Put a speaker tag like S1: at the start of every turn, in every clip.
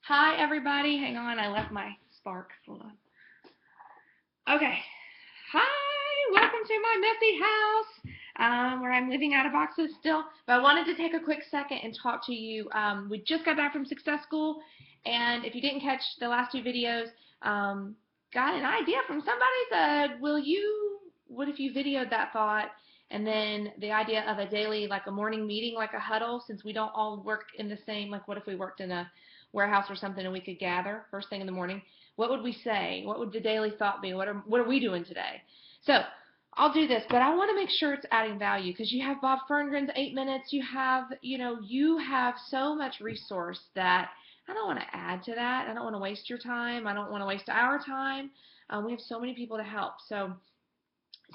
S1: Hi, everybody. Hang on, I left my spark. Hold on. Okay. Hi, welcome to my messy house where I'm living out of boxes still. But I wanted to take a quick second and talk to you. We just got back from Success School, and if you didn't catch the last two videos, got an idea from somebody said, what if you videoed that thought? And then the idea of a daily, like a morning meeting, like a huddle, since we don't all work in the same, like what if we worked in a warehouse or something and we could gather first thing in the morning? What would we say? What would the daily thought be? What are we doing today? So I'll do this, but I want to make sure it's adding value because you have Bob Ferngren's 8 minutes. You have so much resource that I don't want to add to that. I don't want to waste your time. I don't want to waste our time. We have so many people to help. So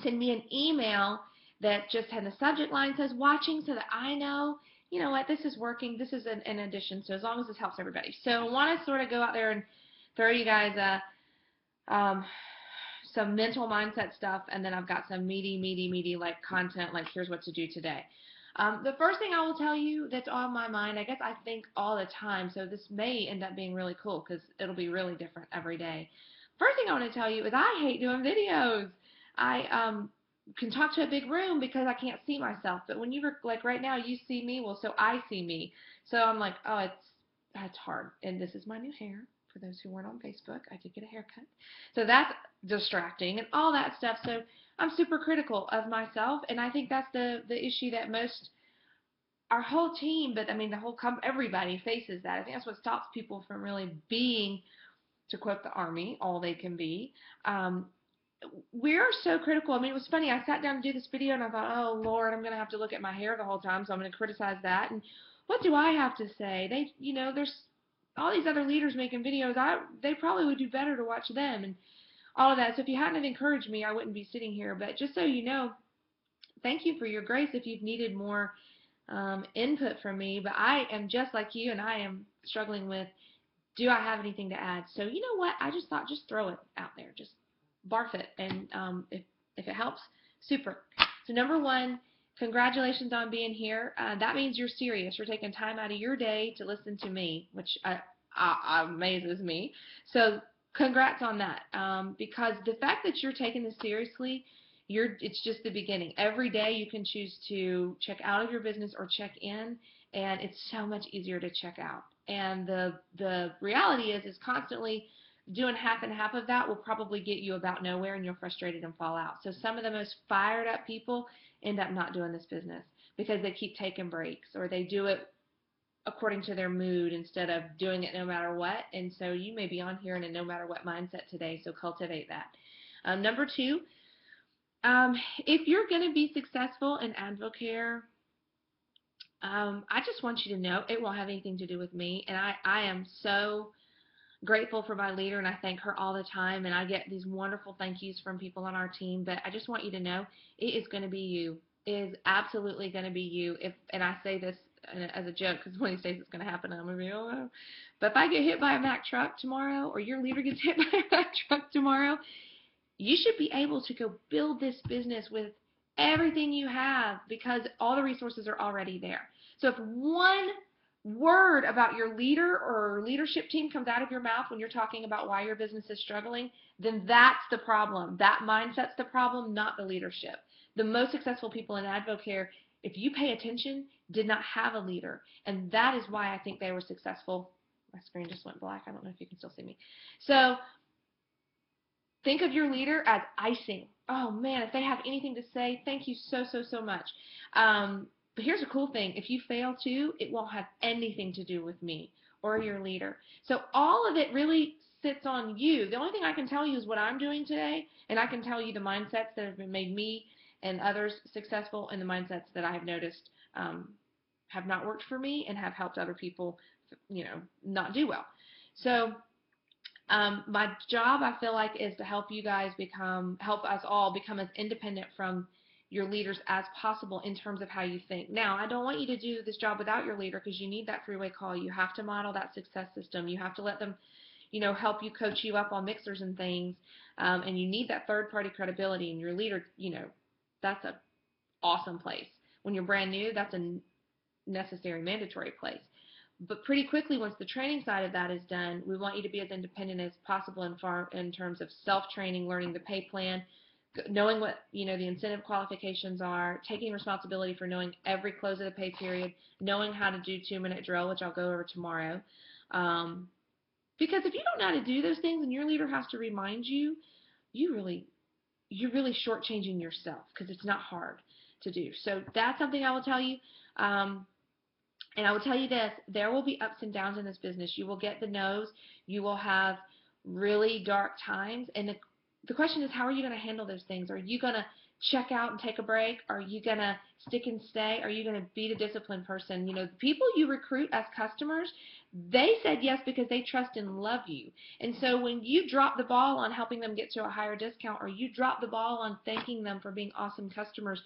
S1: send me an email that just had the subject line says watching so that I know, you know what, this is working. This is an addition. So as long as this helps everybody. So I want to sort of go out there and throw you guys some mental mindset stuff, and then I've got some meaty like content, like here's what to do today. The first thing I will tell you that's on my mind, I guess I think all the time, so this may end up being really cool because it'll be really different every day. First thing I want to tell you is I hate doing videos. I can talk to a big room because I can't see myself, but when you're like right now, you see me, well, so I see me. So I'm like, oh, that's hard. And this is my new hair. For those who weren't on Facebook, I did get a haircut. So that's distracting and all that stuff. So I'm super critical of myself, and I think that's the issue that most our whole team, but I mean the whole everybody faces that. I think that's what stops people from really being, to quote the Army, all they can be. Um, we're so critical. I mean, it was funny. I sat down to do this video and I thought, oh Lord, I'm going to have to look at my hair the whole time, so I'm going to criticize that. And what do I have to say? There's all these other leaders making videos. They probably would do better to watch them and all of that. So if you hadn't have encouraged me, I wouldn't be sitting here. But just so you know, thank you for your grace if you've needed more input from me. But I am just like you, and I am struggling with, do I have anything to add? So you know what? I just thought, just throw it out there. Just barf it. And if it helps, super. So number one, congratulations on being here. That means you're serious. You're taking time out of your day to listen to me, which amazes me. So congrats on that. Because the fact that you're taking this seriously, it's just the beginning. Every day you can choose to check out of your business or check in, and it's so much easier to check out. And the reality is constantly doing half and half of that will probably get you about nowhere, and you'll frustrated and fall out. So some of the most fired up people end up not doing this business because they keep taking breaks, or they do it according to their mood instead of doing it no matter what. And so you may be on here in a no matter what mindset today, so cultivate that. Number two, if you're going to be successful in Advocare, I just want you to know it won't have anything to do with me. And I am so grateful for my leader, and I thank her all the time. And I get these wonderful thank yous from people on our team. But I just want you to know it is going to be you. It is absolutely going to be you. And I say this as a joke because one of these days it's going to happen. And I'm going to be, oh no. But if I get hit by a Mack truck tomorrow, or your leader gets hit by a Mack truck tomorrow, you should be able to go build this business with everything you have because all the resources are already there. So if one word about your leader or leadership team comes out of your mouth when you're talking about why your business is struggling, then that's the problem. That mindset's the problem, not the leadership. The most successful people in Advocare, if you pay attention, did not have a leader. And that is why I think they were successful. My screen just went black. I don't know if you can still see me. So think of your leader as icing. Oh man, if they have anything to say, thank you so much. But here's a cool thing. If you fail to, it won't have anything to do with me or your leader. So all of it really sits on you. The only thing I can tell you is what I'm doing today, and I can tell you the mindsets that have made me and others successful, and the mindsets that I have noticed have not worked for me and have helped other people, not do well. So my job, I feel like, is to help us all become as independent from your leaders as possible in terms of how you think. Now, I don't want you to do this job without your leader because you need that three-way call. You have to model that success system. You have to let them, help you, coach you up on mixers and things, and you need that third-party credibility. And your leader, that's an awesome place. When you're brand new, that's a necessary, mandatory place. But pretty quickly, once the training side of that is done, we want you to be as independent as possible in terms of self-training, learning the pay plan, knowing what the incentive qualifications are, taking responsibility for knowing every close of the pay period, knowing how to do 2-minute drill, which I'll go over tomorrow. Because if you don't know how to do those things and your leader has to remind you, you're really shortchanging yourself because it's not hard to do. So that's something I will tell you. And I will tell you this, there will be ups and downs in this business. You will get the no's. You will have really dark times. And the question is, how are you going to handle those things? Are you going to check out and take a break? Are you going to stick and stay? Are you going to be the disciplined person? The people you recruit as customers, they said yes because they trust and love you. And so when you drop the ball on helping them get to a higher discount, or you drop the ball on thanking them for being awesome customers,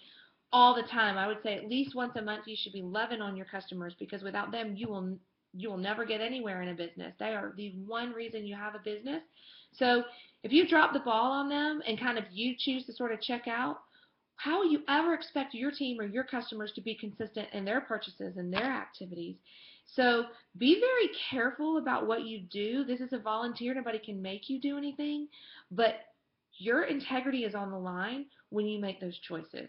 S1: all the time, I would say at least once a month you should be loving on your customers, because without them you will never get anywhere in a business. They are the one reason you have a business. So if you drop the ball on them and kind of you choose to sort of check out, how will you ever expect your team or your customers to be consistent in their purchases and their activities? So be very careful about what you do. This is a volunteer. Nobody can make you do anything, but your integrity is on the line when you make those choices.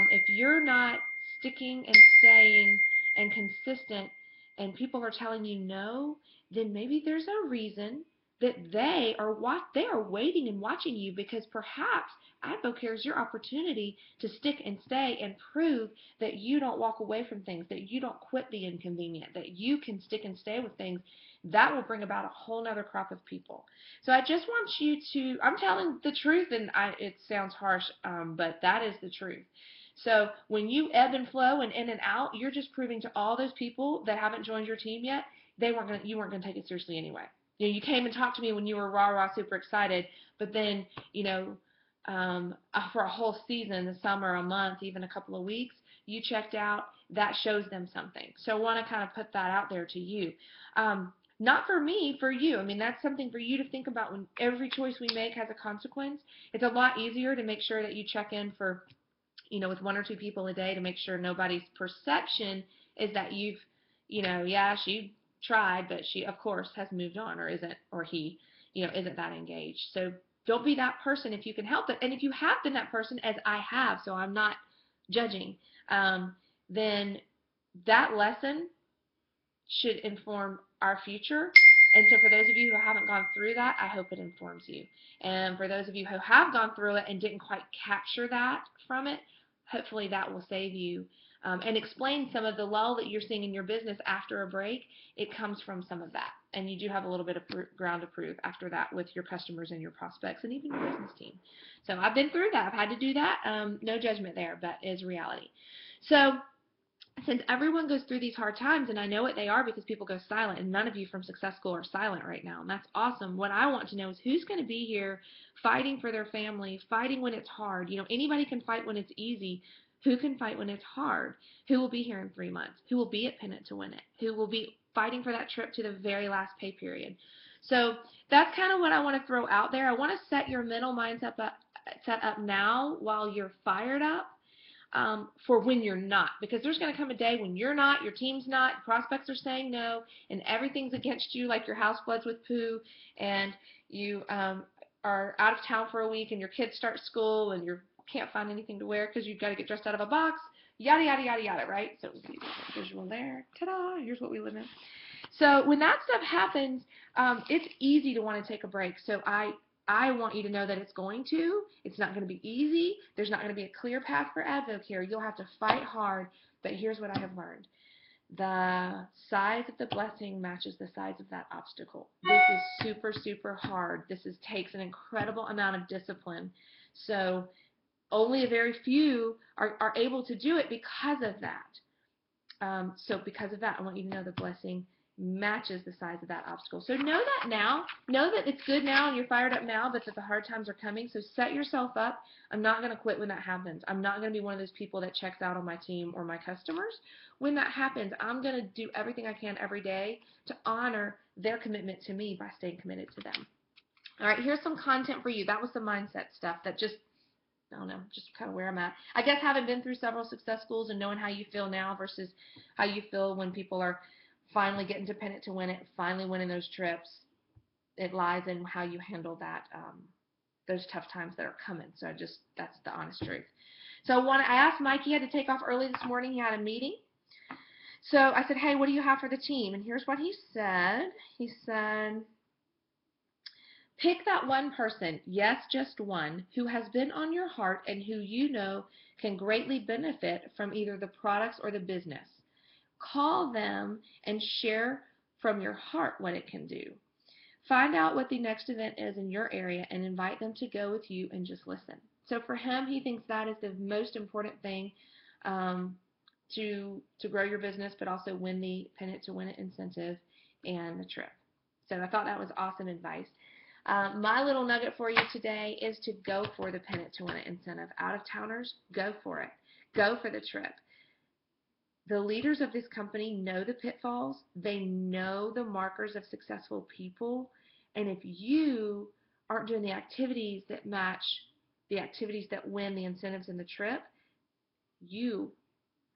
S1: If you're not sticking and staying and consistent and people are telling you no, then maybe there's a reason that they are waiting and watching you, because perhaps AdvoCare is your opportunity to stick and stay and prove that you don't walk away from things, that you don't quit the inconvenient, that you can stick and stay with things. That will bring about a whole nother crop of people. So I just want you to, I'm telling the truth, and it sounds harsh, but that is the truth. So when you ebb and flow and in and out, you're just proving to all those people that haven't joined your team yet, you weren't going to take it seriously anyway. You came and talked to me when you were rah, super excited, but then, for a whole season, the summer, a month, even a couple of weeks, you checked out. That shows them something. So I want to kind of put that out there to you. Not for me, for you. I mean, that's something for you to think about. When every choice we make has a consequence, it's a lot easier to make sure that you check in for, with 1 or 2 people a day, to make sure nobody's perception is that you've, yeah, she tried, but she, of course, has moved on, or isn't, or he, isn't that engaged. So don't be that person if you can help it. And if you have been that person, as I have, so I'm not judging, then that lesson should inform our future. And so for those of you who haven't gone through that, I hope it informs you. And for those of you who have gone through it and didn't quite capture that from it, hopefully that will save you and explain some of the lull that you're seeing in your business after a break. It comes from some of that. And you do have a little bit of ground to prove after that with your customers and your prospects and even your business team. So I've been through that. I've had to do that. No judgment there, but is reality. So since everyone goes through these hard times, and I know what they are because people go silent, and none of you from Success School are silent right now, and that's awesome. What I want to know is who's going to be here fighting for their family, fighting when it's hard. Anybody can fight when it's easy. Who can fight when it's hard? Who will be here in 3 months? Who will be at Pennant to win it? Who will be fighting for that trip to the very last pay period? So that's kind of what I want to throw out there. I want to set your mental mindset set up now while you're fired up. For when you're not, because there's going to come a day when you're not, your team's not, prospects are saying no, and everything's against you, like your house floods with poo, and you are out of town for a week, and your kids start school, and you can't find anything to wear because you've got to get dressed out of a box, yada, yada, yada, yada, right? So visual there, ta-da, here's what we live in. So when that stuff happens, it's easy to want to take a break. So I want you to know that it's going to. It's not going to be easy. There's not going to be a clear path for AdvoCare. You'll have to fight hard, but here's what I have learned. The size of the blessing matches the size of that obstacle. This is super, super hard. Takes an incredible amount of discipline. So only a very few are able to do it because of that. So because of that, I want you to know the blessing matches the size of that obstacle. So know that now. Know that it's good now and you're fired up now, but that the hard times are coming. So set yourself up. I'm not going to quit when that happens. I'm not going to be one of those people that checks out on my team or my customers. When that happens, I'm going to do everything I can every day to honor their commitment to me by staying committed to them. All right, here's some content for you. That was the mindset stuff that just, I don't know, just kind of where I'm at. I guess having been through several Success Schools and knowing how you feel now versus how you feel when people are finally getting to pin it to win it, finally winning those trips. It lies in how you handle that, those tough times that are coming. So that's the honest truth. So I asked Mike, he had to take off early this morning. He had a meeting. So I said, hey, what do you have for the team? And here's what he said. He said, pick that one person, yes, just one, who has been on your heart and who you know can greatly benefit from either the products or the business. Call them and share from your heart what it can do. Find out what the next event is in your area and invite them to go with you and just listen. So for him, he thinks that is the most important thing, to grow your business, but also win the Pin It to Win It incentive and the trip. So I thought that was awesome advice. My little nugget for you today is to go for the Pin It to Win It incentive. Out of towners, go for it. Go for the trip. The leaders of this company know the pitfalls. They know the markers of successful people. And if you aren't doing the activities that match the activities that win the incentives in the trip, you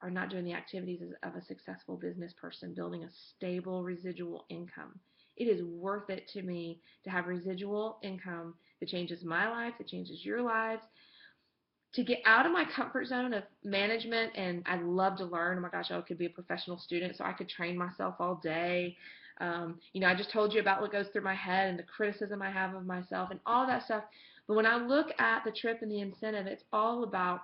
S1: are not doing the activities of a successful business person building a stable residual income. It is worth it to me to have residual income that changes my life, that changes your lives, to get out of my comfort zone of management. And I love to learn. Oh my gosh, I could be a professional student, so I could train myself all day. I just told you about what goes through my head and the criticism I have of myself and all that stuff. But when I look at the trip and the incentive, it's all about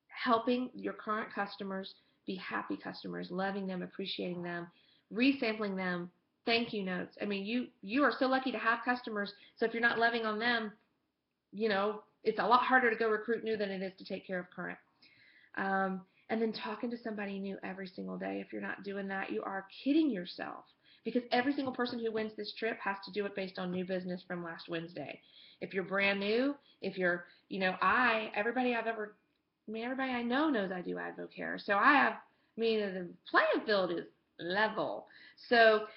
S1: helping your current customers be happy customers, loving them, appreciating them, resampling them, thank you notes. I mean, you are so lucky to have customers. So if you're not loving on them, it's a lot harder to go recruit new than it is to take care of current. And then talking to somebody new every single day. If you're not doing that, you are kidding yourself, because every single person who wins this trip has to do it based on new business from last Wednesday. If you're brand new, if you're, everybody I know knows I do AdvoCare. So the playing field is level. So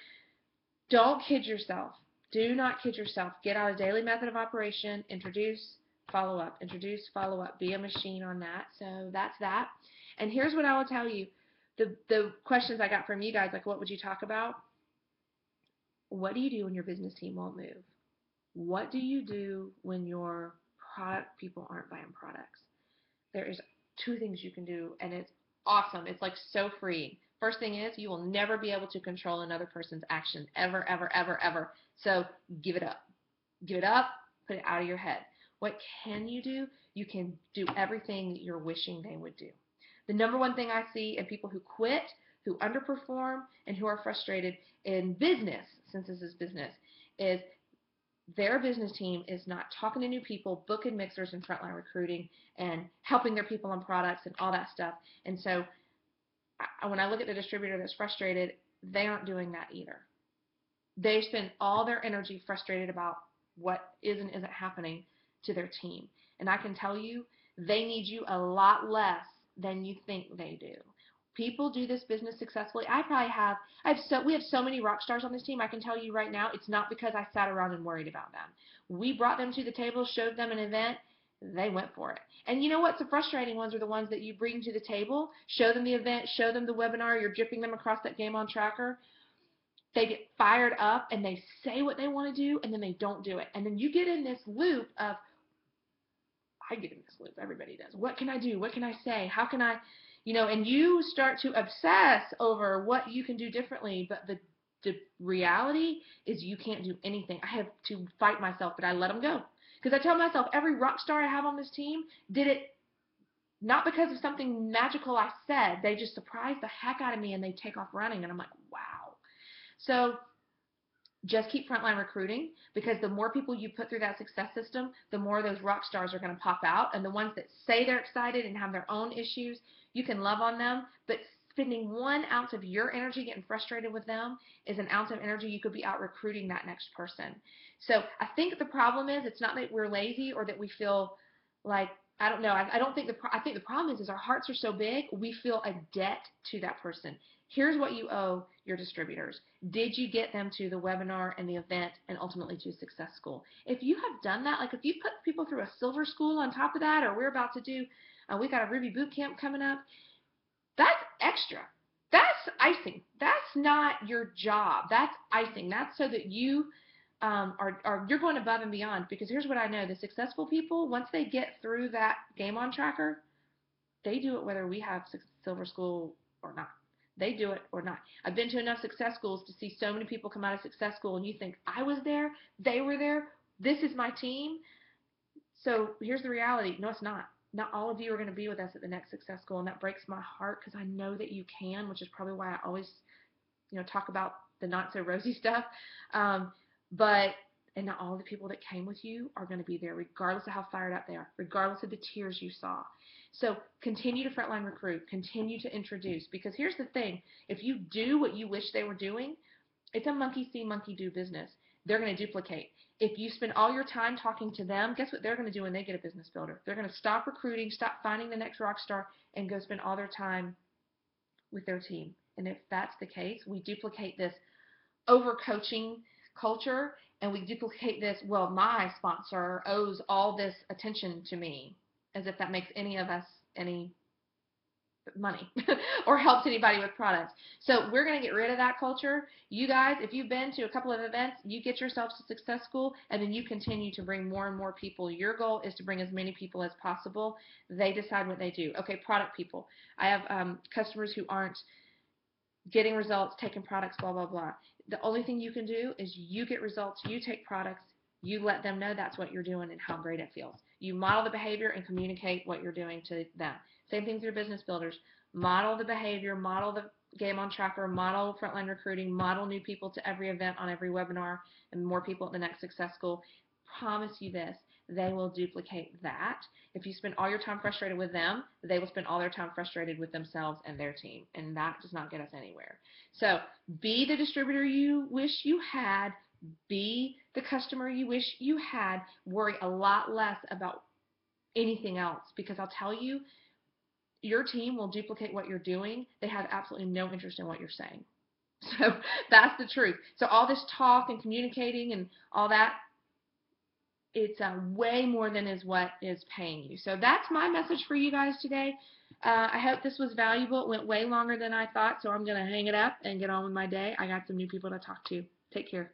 S1: don't kid yourself. Do not kid yourself. Get out a daily method of operation. Introduce, follow up. Introduce, follow up. Be a machine on that. So that's that. And here's what I will tell you. The questions I got from you guys, like what would you talk about? What do you do when your business team won't move? What do you do when your product people aren't buying products? There is 2 things you can do, and it's awesome. It's like so freeing. First thing is, you will never be able to control another person's action, ever, ever, ever, ever. So give it up. Give it up. Put it out of your head. What can you do? You can do everything that you're wishing they would do. The number one thing I see in people who quit, who underperform, and who are frustrated in business, since this is business, is their business team is not talking to new people, booking mixers and frontline recruiting, and helping their people on products and all that stuff. And so when I look at the distributor that's frustrated, they aren't doing that either. They spend all their energy frustrated about what is and isn't happening to their team. And I can tell you, they need you a lot less than you think they do. People do this business successfully. We have so many rock stars on this team. I can tell you right now, it's not because I sat around and worried about them. We brought them to the table, showed them an event, they went for it. And you know what? The frustrating ones are the ones that you bring to the table, show them the event, show them the webinar, you're dripping them across that Game On tracker. They get fired up and they say what they want to do, and then they don't do it. And then you get in this loop of, I get in this loop, everybody does. What can I do? What can I say? How can I, and you start to obsess over what you can do differently, but the reality is you can't do anything. I have to fight myself, but I let them go. Because I tell myself every rock star I have on this team did it not because of something magical I said. They just surprised the heck out of me and they take off running. And I'm like, wow. So just keep frontline recruiting, because the more people you put through that success system, the more those rock stars are going to pop out. And the ones that say they're excited and have their own issues, you can love on them, but spending 1 ounce of your energy getting frustrated with them is an ounce of energy you could be out recruiting that next person. So I think the problem is, it's not that we're lazy or that we feel like, I don't know. I think the problem is our hearts are so big, we feel a debt to that person. Here's what you owe your distributors. Did you get them to the webinar and the event and ultimately to Success School? If you have done that, like if you put people through a Silver School on top of that, or we're about to do, we got a Ruby Boot Camp coming up, that's extra. That's icing. That's not your job. That's icing. That's so that you you're going above and beyond. Because here's what I know: the successful people, once they get through that game on tracker, they do it whether we have silver school or not. They do it or not. I've been to enough success schools to see so many people come out of success school, and you think I was there, they were there, this is my team. So here's the reality: no, it's not. Not all of you are going to be with us at the next success school, and that breaks my heart because I know that you can, which is probably why I always talk about the not so rosy stuff. Um, but and not all the people that came with you are going to be there, regardless of how fired up they are, regardless of the tears you saw. So continue to frontline recruit, continue to introduce, because here's the thing: if you do what you wish they were doing, it's a monkey see, monkey do business. They're going to duplicate. If you spend all your time talking to them, guess what they're going to do when they get a business builder? They're going to stop recruiting, stop finding the next rock star, and go spend all their time with their team. And if that's the case, we duplicate this overcoaching culture, and we duplicate this, well, my sponsor owes all this attention to me, as if that makes any of us any money or helps anybody with products. So we're going to get rid of that culture. You guys, if you've been to a couple of events, you get yourselves to Success School, and then you continue to bring more and more people. Your goal is to bring as many people as possible. They decide what they do. Okay, product people. I have customers who aren't getting results, taking products, blah, blah, blah. The only thing you can do is you get results, you take products, you let them know that's what you're doing and how great it feels. You model the behavior and communicate what you're doing to them. Same thing with your business builders. Model the behavior, model the game on tracker, model frontline recruiting, model new people to every event on every webinar, and more people at the next Success School. Promise you this: they will duplicate that. If you spend all your time frustrated with them, they will spend all their time frustrated with themselves and their team, and that does not get us anywhere. So be the distributor you wish you had. Be the customer you wish you had. Worry a lot less about anything else, because I'll tell you, your team will duplicate what you're doing. They have absolutely no interest in what you're saying. So that's the truth. So all this talk and communicating and all that, it's way more than is what is paying you. So that's my message for you guys today. I hope this was valuable. It went way longer than I thought, so I'm going to hang it up and get on with my day. I got some new people to talk to. Take care.